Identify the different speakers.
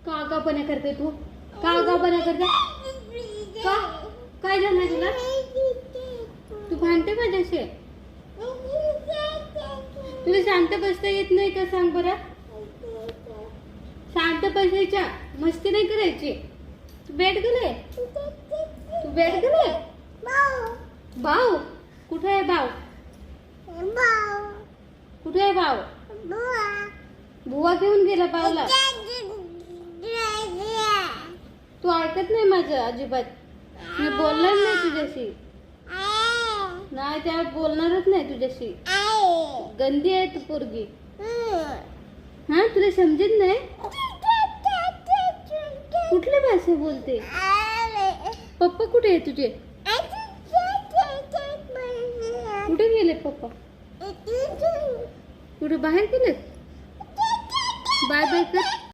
Speaker 1: कागापणा करते तू, कागापणा करते का? काय झालं तुला? तू भांडते माझ्याशी? तुला शांत बसता येत नाही का? सांग बरं. शांत बसायच्या, मस्ती नाही करायची. तू बेड गेले? तू बेड गेले? भाऊ कुठे आहे? भाऊ कुठे आहे? भाऊ बुवा घेऊन गेला भाऊला. तू ऐकत नाही माझं अजिबात. मी बोलणार नाही तुझ्याशी. नाही, त्या बोलणारच नाही तुझ्याशी. गंदी आहे तू पोरगी. हा, तुला समजत नाही? कुठली भाषा बोलते? पप्पा कुठे आहे तुझे? कुठे गेले पप्पा? कुठे बाहेर गेले? बाय बाय कर.